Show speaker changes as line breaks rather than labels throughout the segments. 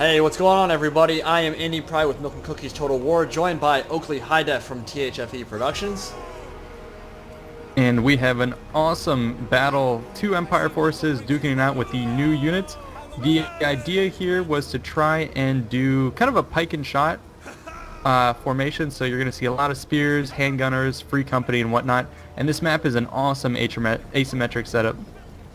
Hey, what's going on, everybody? I am Andy Pry with Milk and Cookies Total War, joined by Oakley High Def from THFE Productions.
And we have an awesome battle, two Empire forces duking it out with the new units. The idea here was to try and do kind of a pike and shot formation, so you're going to see a lot of spears, handgunners, free company, and whatnot. And this map is an awesome asymmetric setup.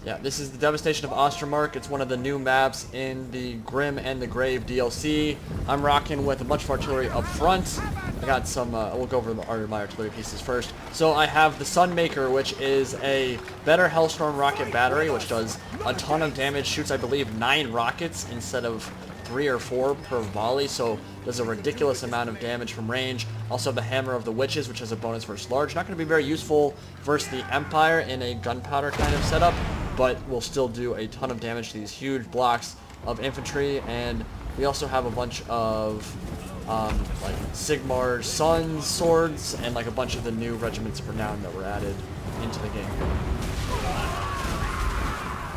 Yeah, this is the Devastation of Ostermark. It's one of the new maps in the Grim and the Grave DLC. I'm rocking with a bunch of artillery up front. I got some, we'll go over my artillery pieces first. So I have the Sunmaker, which is a better Hellstorm rocket battery, which does a ton of damage, shoots, I believe, 9 rockets instead of 3 or 4 per volley, so does a ridiculous amount of damage from range. Also the Hammer of the Witches, which has a bonus versus large. Not going to be very useful versus the Empire in a gunpowder kind of setup, but will still do a ton of damage to these huge blocks of infantry. And we also have a bunch of like Sigmar's Sons swords and like a bunch of the new Regiments of Renown that were added into the game.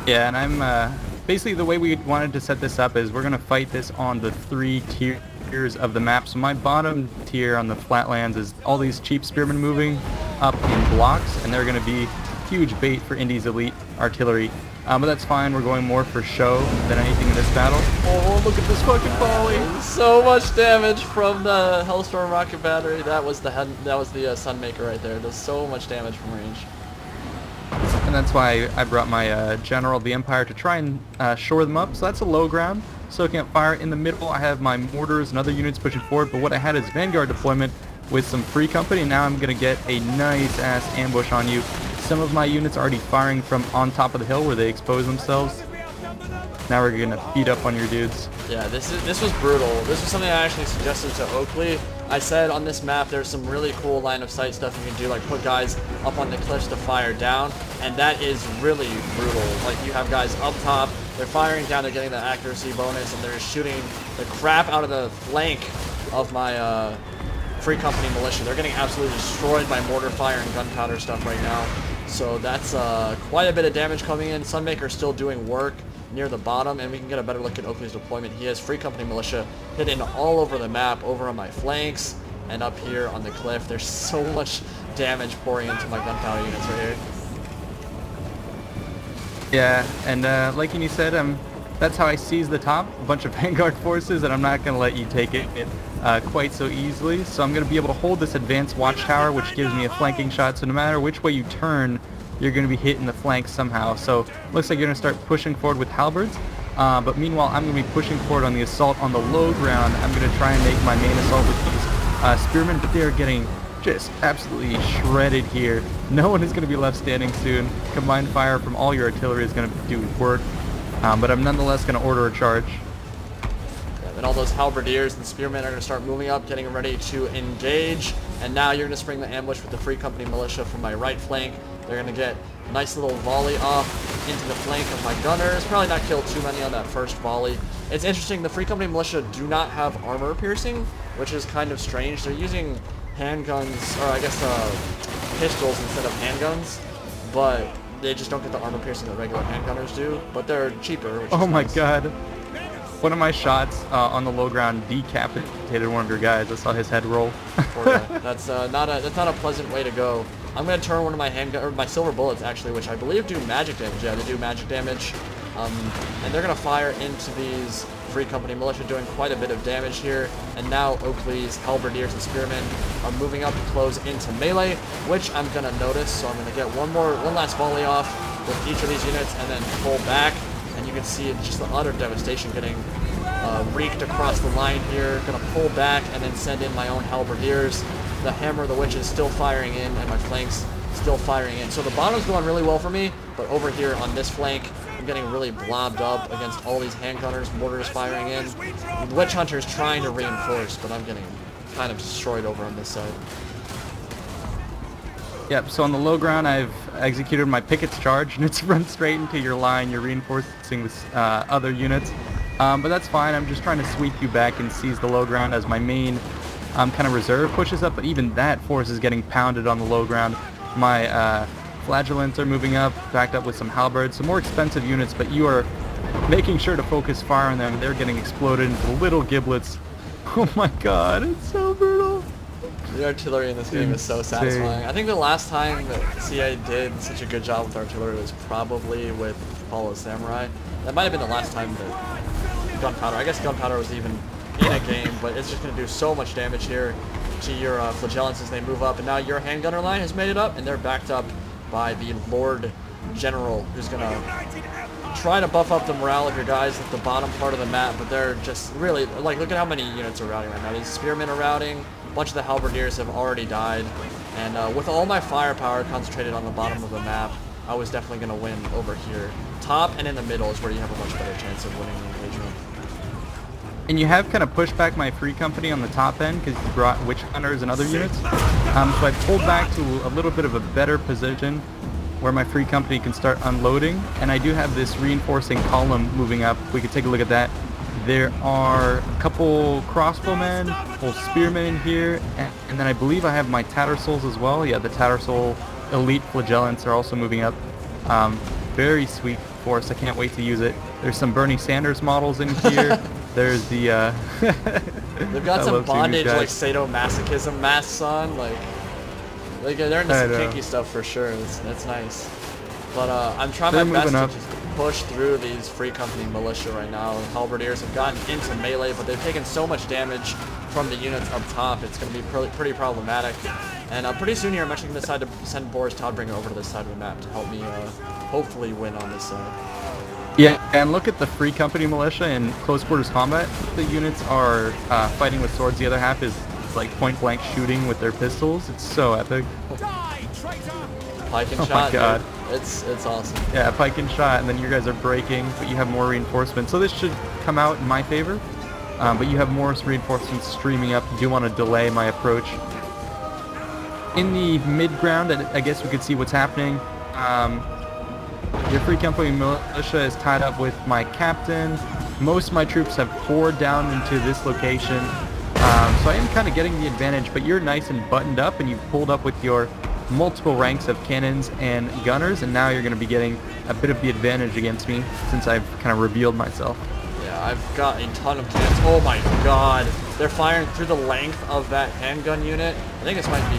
Yeah, and I'm basically the way we wanted to set this up is we're going to fight this on the 3 tiers of the map. So my bottom tier on the flatlands is all these cheap spearmen moving up in blocks, and they're going to be huge bait for Indy's elite artillery. But that's fine, we're going more for show than anything in this battle.
Oh, look at this fucking volley! So much damage from the Hellstorm rocket battery. That was the Sunmaker right there. Does so much damage from range.
And that's why I brought my general of the Empire to try and shore them up. So that's a low ground, soaking up fire. In the middle, I have my mortars and other units pushing forward. But what I had is Vanguard deployment with some free company. Now I'm going to get a nice-ass ambush on you. Some of my units are already firing from on top of the hill where they expose themselves. Now we're going to beat up on your dudes.
Yeah, this was brutal. This was something I actually suggested to Oakley. I said on this map there's some really cool line of sight stuff you can do, like put guys up on the cliffs to fire down, and that is really brutal. Like, you have guys up top, they're firing down, they're getting the accuracy bonus, and they're shooting the crap out of the flank of my free company militia. They're getting absolutely destroyed by mortar fire and gunpowder stuff right now. So that's quite a bit of damage coming in. Sunmaker still doing work near the bottom, and we can get a better look at Oakley's deployment. He has free company militia hidden all over the map, over on my flanks, and up here on the cliff. There's so much damage pouring into my gunpowder units right here.
Yeah, and like you said, that's how I seize the top, a bunch of Vanguard forces, and I'm not going to let you take it quite so easily. So I'm going to be able to hold this advanced watchtower, which gives me a flanking shot, so no matter which way you turn, you're going to be hitting the flanks somehow. So looks like you're going to start pushing forward with halberds, but meanwhile I'm going to be pushing forward on the assault on the low ground. I'm going to try and make my main assault with these spearmen, but they're getting just absolutely shredded here. No one is going to be left standing soon. Combined fire from all your artillery is going to do work, but I'm nonetheless going to order a charge.
And all those halberdiers and spearmen are going to start moving up, getting ready to engage. And now you're going to spring the ambush with the free company militia from my right flank. They're going to get a nice little volley off into the flank of my gunners. Probably not kill too many on that first volley. It's interesting, the free company militia do not have armor piercing, which is kind of strange. They're using handguns, or I guess pistols instead of handguns, but they just don't get the armor piercing that regular handgunners do. But they're cheaper, which
Oh
is
my
nice.
god. One of my shots on the low ground decapitated one of your guys. I saw his head roll.
That's not a pleasant way to go. I'm gonna turn one of my silver bullets actually, which I believe do magic damage. Yeah, they do magic damage, and they're gonna fire into these free company militia, doing quite a bit of damage here. And now Oakley's halberdiers and spearmen are moving up to close into melee, which I'm gonna notice. So I'm gonna get one last volley off with each of these units, and then pull back. And you can see just the utter devastation getting wreaked across the line here. Gonna pull back and then send in my own halberdiers. The Hammer of the Witches still firing in, and my flanks still firing in. So the bottom's going really well for me, but over here on this flank, I'm getting really blobbed up against all these handgunners, mortars firing in. The Witch Hunter's trying to reinforce, but I'm getting kind of destroyed over on this side.
Yep, so on the low ground I've executed my pickets charge, and it's run straight into your line. You're reinforcing with other units, but that's fine. I'm just trying to sweep you back and seize the low ground as my main kind of reserve pushes up, but even that force is getting pounded on the low ground. My Flagellants are moving up, backed up with some halberds, some more expensive units, but you are making sure to focus fire on them. They're getting exploded into little giblets. Oh my god, it's so brutal.
The artillery in this game is so satisfying. I think the last time that CA did such a good job with artillery was probably with Follow Samurai. That might have been the last time that Gunpowder, I guess Gunpowder was even in a game, but it's just going to do so much damage here to your Flagellants as they move up. And now your handgunner line has made it up, and they're backed up by the Lord General, who's going to try to buff up the morale of your guys at the bottom part of the map, but they're just really, like, look at how many units are routing right now. These Spearmen are routing, a bunch of the Halberdiers have already died, and with all my firepower concentrated on the bottom of the map, I was definitely going to win over here. Top and in the middle is where you have a much better chance of winning the engagement.
And you have kind of pushed back my free company on the top end because you brought witch hunters and other units. So I pulled back to a little bit of a better position where my free company can start unloading. And I do have this reinforcing column moving up. We could take a look at that. There are a couple crossbowmen, full spearmen in here, and then I believe I have my Tattersouls as well. Yeah, the Tattersoul elite flagellants are also moving up. Very sweet force. I can't wait to use it. There's some Bernie Sanders models in here. There's the
they've got some bondage like sadomasochism masks on, like they're into some kinky stuff for sure. That's nice. But I'm trying my best to just push through these free company militia right now. Halberdiers have gotten into melee, but they've taken so much damage from the units up top. It's going to be pretty problematic. And pretty soon here, I'm actually going to decide to send Boris Todbringer over to this side of the map to help me hopefully win on this side.
Yeah, and look at the free company militia in close quarters combat. The units are fighting with swords. The other half is like point blank shooting with their pistols. It's so epic.
Pike and shot.
Oh my god.
Dude. It's awesome.
Yeah, pike and shot, and then you guys are breaking, but you have more reinforcements. So this should come out in my favor. But you have more reinforcements streaming up. You do want to delay my approach. In the mid ground, I guess we could see what's happening. Your free company militia is tied up with my captain. Most of my troops have poured down into this location. So I am kind of getting the advantage, but you're nice and buttoned up, and you've pulled up with your multiple ranks of cannons and gunners, and now you're going to be getting a bit of the advantage against me since I've kind of revealed myself.
Yeah, I've got a ton of cannons. Oh my god. They're firing through the length of that handgun unit. I think this might be,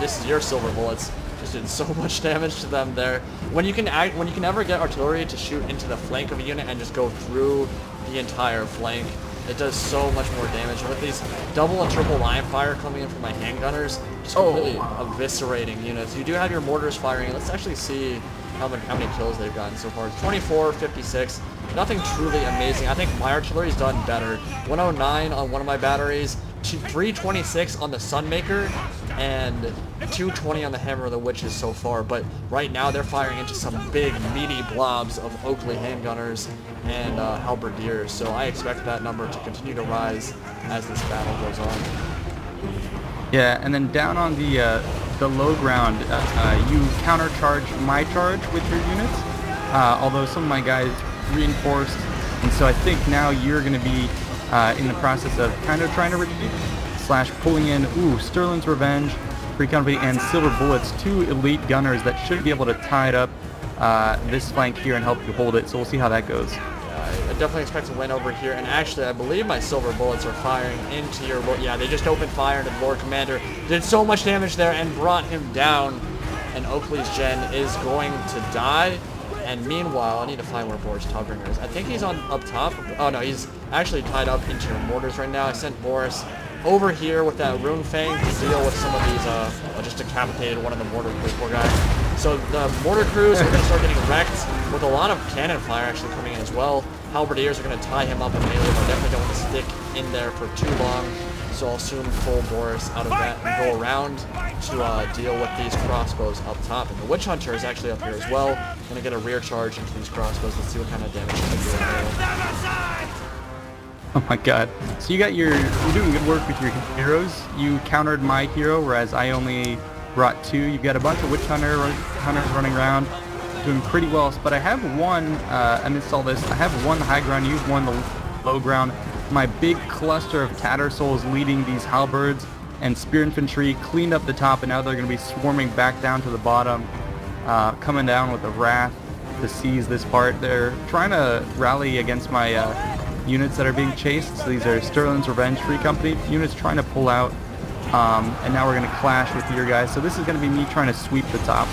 this is your silver bullets. Just did so much damage to them there. When you can ever get artillery to shoot into the flank of a unit and just go through the entire flank, it does so much more damage. And with these double and triple line fire coming in from my handgunners, just completely eviscerating units. You do have your mortars firing. Let's actually see how many kills they've gotten so far. 24, 56. Nothing truly amazing. I think my artillery's done better. 109 on one of my batteries, 326 on the Sunmaker, and 220 on the Hammer of the Witches so far. But right now they're firing into some big meaty blobs of Oakley handgunners and halberdiers. So I expect that number to continue to rise as this battle goes on.
Yeah, and then down on the low ground, you countercharge my charge with your units. Although some of my guys reinforced, and so I think now you're going to be in the process of kind of trying to retreat / pulling in Stirlands Revenge, Free Company, and Silver Bullets, 2 elite gunners that should be able to tie it up this flank here and help you hold it. So we'll see how that goes.
I definitely expect to win over here, and actually I believe my silver bullets are firing into your yeah, they just opened fire into the Lord Commander, did so much damage there and brought him down, and Oakley's gen is going to die. And meanwhile, I need to find where Boris Todbringer is. I think he's on up top. Oh no, he's actually tied up into your mortars right now. I sent Boris over here with that Rune Fang to deal with some of these, just decapitated one of the mortar crews, poor guy. So the mortar crews are going to start getting wrecked with a lot of cannon fire actually coming in as well. Halberdiers are going to tie him up in melee, but I definitely don't want to stick in there for too long. So I'll soon pull Boris out of that and go around to deal with these crossbows up top. And the Witch Hunter is actually up here as well. Going to get a rear charge into these crossbows. Let's see what kind of damage he can do.
Oh my god. So you're doing good work with your heroes. You countered my hero, whereas I only brought 2. You've got a bunch of Witch Hunters running around, doing pretty well. But I have one, amidst all this, I have one high ground, use one the low ground. My big cluster of Tattersouls leading these halberds and spear infantry cleaned up the top, and now they're going to be swarming back down to the bottom, coming down with a wrath. to seize this part. They're trying to rally against my units that are being chased. So these are Stirlands Revenge Free Company units trying to pull out. And now we're going to clash with your guys. So this is going to be me trying to sweep the top.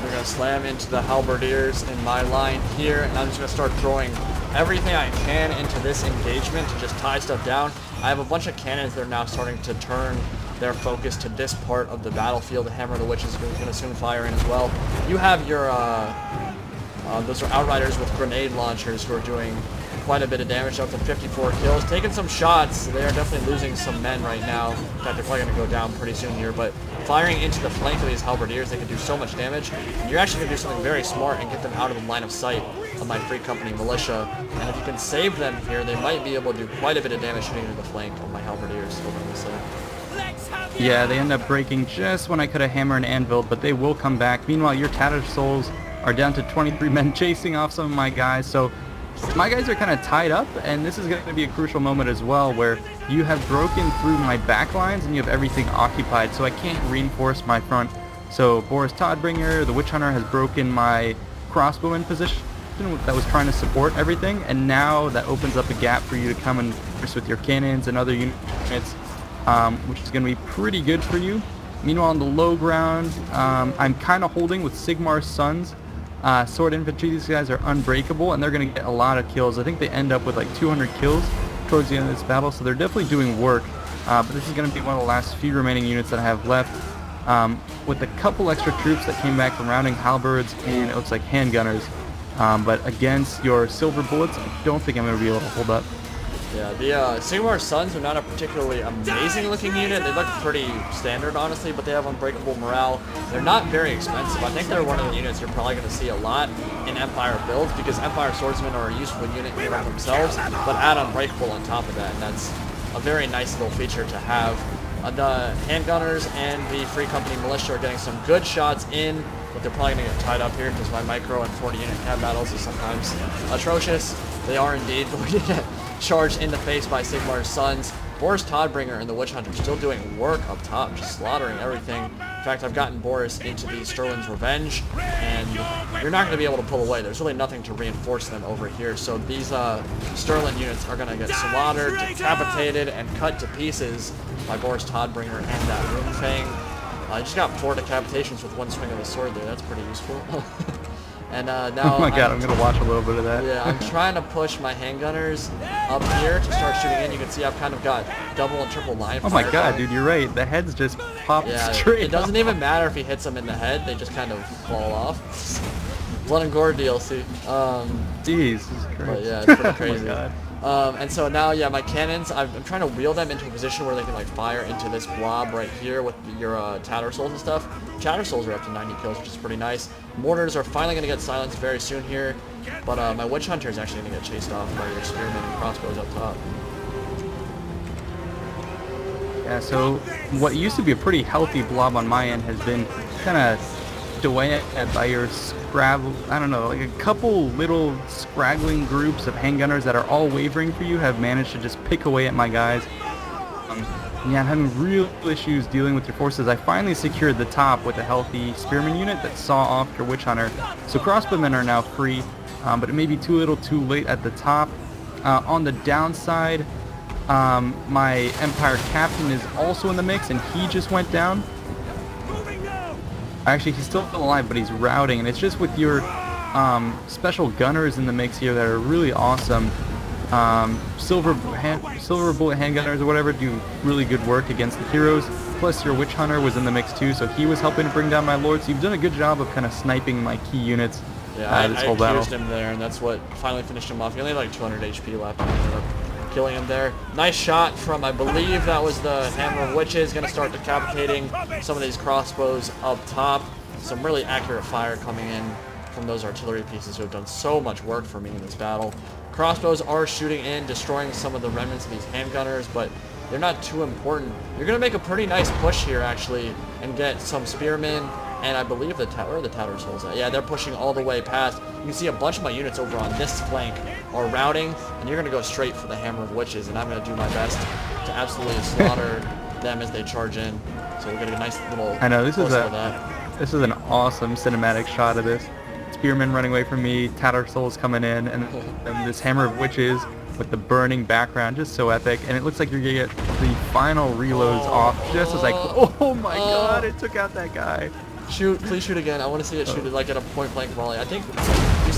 We're going to slam into the Halberdiers in my line here, and I'm just going to start throwing everything I can into this engagement to just tie stuff down. I have a bunch of cannons that are now starting to turn their focus to this part of the battlefield. The Hammer of the Witch is going to soon fire in as well. You have your, those are Outriders with grenade launchers who are doing quite a bit of damage, up to 54 kills. Taking some shots, they are definitely losing some men right now. In fact, they're probably going to go down pretty soon here, but firing into the flank of these Halberdiers, they can do so much damage. You're actually going to do something very smart and get them out of the line of sight of my Free Company militia, and if you can save them here, they might be able to do quite a bit of damage shooting into the flank of my Halberdiers over on the side.
Yeah, they end up breaking just when I could have hammer and anvil, but they will come back. Meanwhile, your Tattered Souls are down to 23 men chasing off some of my guys, so my guys are kind of tied up, and this is going to be a crucial moment as well where you have broken through my back lines and you have everything occupied, so I can't reinforce my front. So Boris Todbringer, the Witch Hunter, has broken my crossbowman position that was trying to support everything, and now that opens up a gap for you to come and force with your cannons and other units, which is going to be pretty good for you. Meanwhile, on the low ground, I'm kind of holding with Sigmar's Sons. Sword infantry, these guys are unbreakable, and they're going to get a lot of kills. I think they end up with like 200 kills towards the end of this battle, so they're definitely doing work. But this is going to be one of the last few remaining units that I have left, with a couple extra troops that came back from rounding halberds and it looks like handgunners. But against your silver bullets, I don't think I'm going to be able to hold up.
Yeah, the Sigmar's Sons are not a particularly amazing looking unit. They look pretty standard, honestly, but they have unbreakable morale. They're not very expensive. I think they're one of the units you're probably going to see a lot in Empire builds, because Empire Swordsmen are a useful unit in and of themselves, but add unbreakable on top of that, and that's a very nice little feature to have. The Handgunners and the Free Company militia are getting some good shots in, but they're probably going to get tied up here because my micro and 40 unit cat battles is sometimes atrocious. They are indeed going to get charged in the face by Sigmar's Sons. Boris Todbringer and the Witch Hunter still doing work up top, just slaughtering everything. In fact, I've gotten Boris into the Stirlands Revenge, and you're not going to be able to pull away. There's really nothing to reinforce them over here, so these Stirland units are going to get slaughtered, decapitated, and cut to pieces by Boris Todbringer and that Runefang. I just got 4 decapitations with one swing of the sword there. That's pretty useful. And now
oh my god, I'm going to watch a little bit of that.
Yeah, I'm trying to push my handgunners up here to start shooting in. You can see I've kind of got double and triple line fire.
Oh my god, dude, you're right. The heads just pop straight
it doesn't
off.
even matter if he hits them in the head. They just kind of fall off. Blood and Gore DLC.
Jesus Christ.
But yeah, it's pretty crazy.
Oh my god.
And so now, yeah, my cannons, I'm trying to wheel them into a position where they can like fire into this blob right here with your Tattered Souls and stuff. Tattered Souls are up to 90 kills, which is pretty nice. Mortars are finally going to get silenced very soon here, but my Witch Hunter is actually going to get chased off by your Spearmen and Crossbows up top.
Yeah, so what used to be a pretty healthy blob on my end has been kind of away by your I don't know, like a couple little scraggling groups of handgunners that are all wavering for you have managed to just pick away at my guys. Yeah, I'm having real issues dealing with your forces. I finally secured the top with a healthy Spearman unit that saw off your Witch Hunter. So crossbowmen are now free, but it may be too little too late at the top. On the downside, my Empire Captain is also in the mix, and he just went down. Actually, he's still alive, but he's routing, and it's just with your special gunners in the mix here that are really awesome. Silver bullet handgunners or whatever do really good work against the heroes. Plus, your Witch Hunter was in the mix too, so he was helping to bring down my lords. So you've done a good job of kind of sniping my key units.
Yeah,
this
I
whole battle.
accused him there, and that's what finally finished him off. He only had like 200 HP left, and I ended up killing him there. Nice shot from, I believe that was the Hammer of Witches, going to start decapitating some of these crossbows up top. Some really accurate fire coming in from those artillery pieces who have done so much work for me in this battle. Crossbows are shooting in, destroying some of the remnants of these handgunners, but they're not too important. You're going to make a pretty nice push here, actually, and get some spearmen, and I believe where are the Tattered Souls at? Yeah, they're pushing all the way past. You can see a bunch of my units over on this flank are routing, and you're going to go straight for the Hammer of Witches, and I'm going to do my best to absolutely slaughter them as they charge in. So we'll get a nice little
I know, this is
that.
This is an awesome cinematic shot of this. Spearmen running away from me, Tattersouls coming in, and then this Hammer of Witches with the burning background, just so epic. And it looks like you're gonna get the final reloads off just as I... Oh my god, it took out that guy.
Shoot, please shoot again. I want to see it shoot like at a point-blank volley. I think,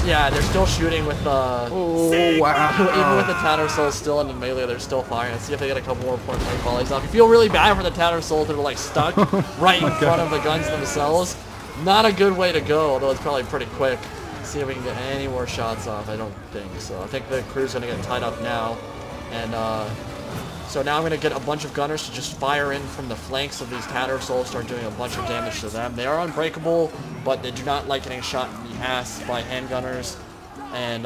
yeah, they're still shooting with the...
Oh, wow.
Even with the Tattersouls still in the melee, they're still firing. Let's see if they get a couple more point-blank volleys off. You feel really bad for the Tattersouls that are like stuck right in front of the guns themselves. Not a good way to go, although it's probably pretty quick. Let's see if we can get any more shots off. I don't think so. I think the crew's going to get tied up now. And, so now I'm going to get a bunch of gunners to just fire in from the flanks of these Tattersouls, start doing a bunch of damage to them. They are unbreakable, but they do not like getting shot in the ass by handgunners. And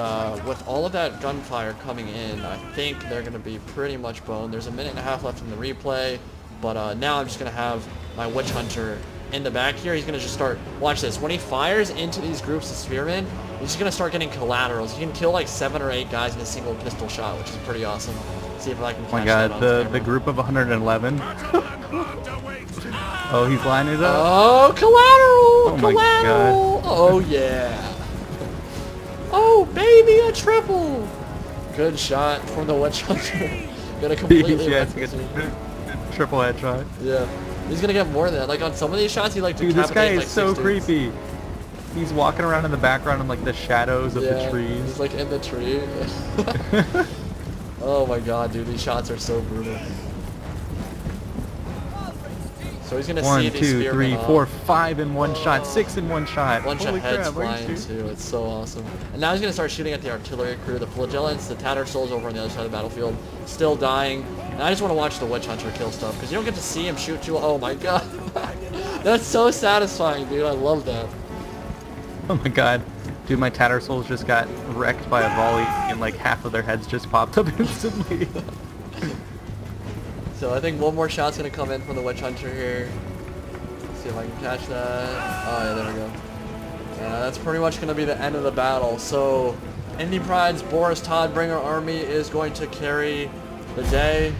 with all of that gunfire coming in, I think they're going to be pretty much boned. There's a minute and a half left in the replay, but now I'm just going to have my Witch Hunter in the back here. He's going to just start, watch this, when he fires into these groups of spearmen, he's just going to start getting collaterals. He can kill like 7 or 8 guys in a single pistol shot, which is pretty awesome. See if I can catch that on camera.
The group of 111. Oh, he's lining it up.
Oh, collateral!
Oh my god.
Oh, yeah. Oh, baby, a triple! Good shot from the Witch Hunter. Gonna completely
yeah, triple headshot.
Yeah. He's gonna get more than that. Like on some of these shots, he like
Dude, this guy is
like
so
6 dudes.
creepy. He's walking around in the background in like the shadows of the trees.
He's like in the tree. Oh my god, dude, these shots are so brutal. So he's gonna see these
1, 2, 3, 4, 5 in one shot, 6 in one shot.
Bunch of heads flying too. It's so awesome. And now he's gonna start shooting at the artillery crew, the Flagellants, the Tattersouls over on the other side of the battlefield, still dying. And I just want to watch the Witch Hunter kill stuff because you don't get to see him shoot too. Oh my god, that's so satisfying, dude. I love that.
Oh my god. Dude, my Tattersouls just got wrecked by a volley and like half of their heads just popped up instantly.
So I think one more shot's gonna come in from the Witch Hunter here. Let's see if I can catch that. Oh yeah, there we go. Yeah, that's pretty much gonna be the end of the battle. So Indy Pride's Boris Todbringer army is going to carry the day.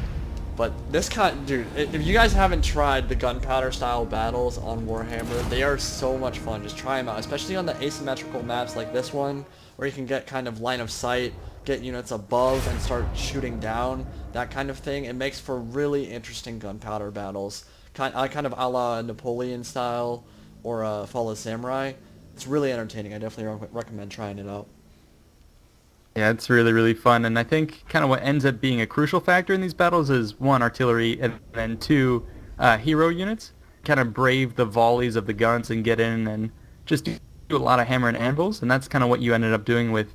But this dude, if you guys haven't tried the Gunpowder style battles on Warhammer, they are so much fun. Just try them out, especially on the asymmetrical maps like this one, where you can get kind of line of sight, get units above and start shooting down, that kind of thing. It makes for really interesting Gunpowder battles, kind of a la Napoleon style or Fall of Samurai. It's really entertaining. I definitely recommend trying it out.
Yeah, it's really, really fun, and I think kind of what ends up being a crucial factor in these battles is, 1, artillery, and then 2, hero units. Kind of brave the volleys of the guns and get in and just do a lot of hammer and anvils, and that's kind of what you ended up doing with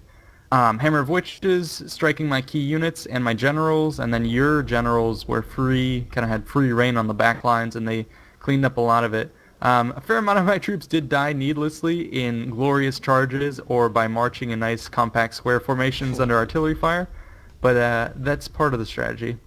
Hammer of Witches, striking my key units and my generals, and then your generals were free, kind of had free reign on the back lines, and they cleaned up a lot of it. A fair amount of my troops did die needlessly in glorious charges or by marching in nice compact square formations under artillery fire, but that's part of the strategy.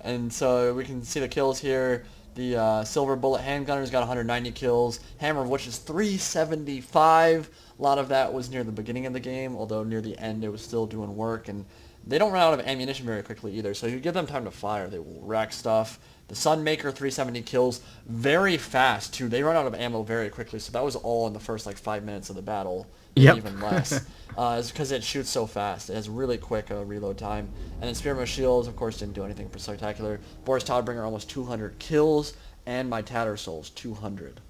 And so we can see the kills here. The Silver Bullet Handgunners got 190 kills. Hammer of Witches 375. A lot of that was near the beginning of the game, although near the end it was still doing work. And they don't run out of ammunition very quickly either, so you give them time to fire, they will wreck stuff. The Sunmaker 370 kills very fast too. They run out of ammo very quickly, so that was all in the first like 5 minutes of the battle, even less. It's because it shoots so fast. It has really quick reload time. And then Spearmen with Shields, of course, didn't do anything for spectacular. Boris Todbringer almost 200 kills, and my Tattersouls 200.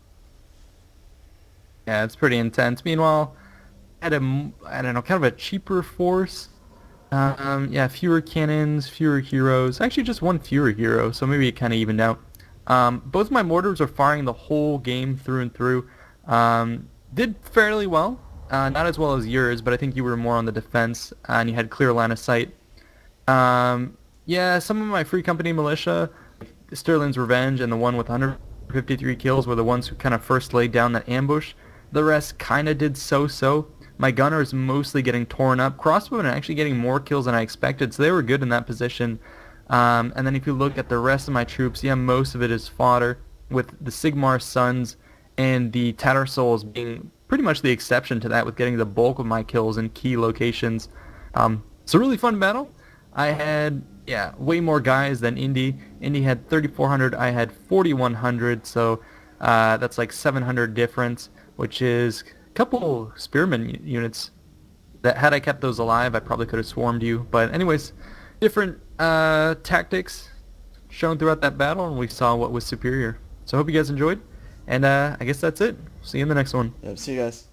Yeah, it's pretty intense. Meanwhile, at I don't know, kind of a cheaper force. Yeah, fewer cannons, fewer heroes. Actually, just one fewer hero, so maybe it kind of evened out. Both my mortars are firing the whole game through and through. Did fairly well. Not as well as yours, but I think you were more on the defense, and you had clear line of sight. Yeah, some of my Free Company militia, Stirlands Revenge and the one with 153 kills were the ones who kind of first laid down that ambush. The rest kind of did so-so. My gunner is mostly getting torn up. Crossbowmen are actually getting more kills than I expected, so they were good in that position. And then if you look at the rest of my troops, yeah, most of it is fodder, with the Sigmar Sons and the Tattersouls being pretty much the exception to that, with getting the bulk of my kills in key locations. It's a really fun battle. I had, yeah, way more guys than Indy. Indy had 3,400, I had 4,100, so that's like 700 difference, which is couple spearmen units that had I kept those alive, I probably could have swarmed you. But anyways, different tactics shown throughout that battle, and we saw what was superior. So I hope you guys enjoyed, and I guess that's it. See you in the next one.
Yep, see you guys.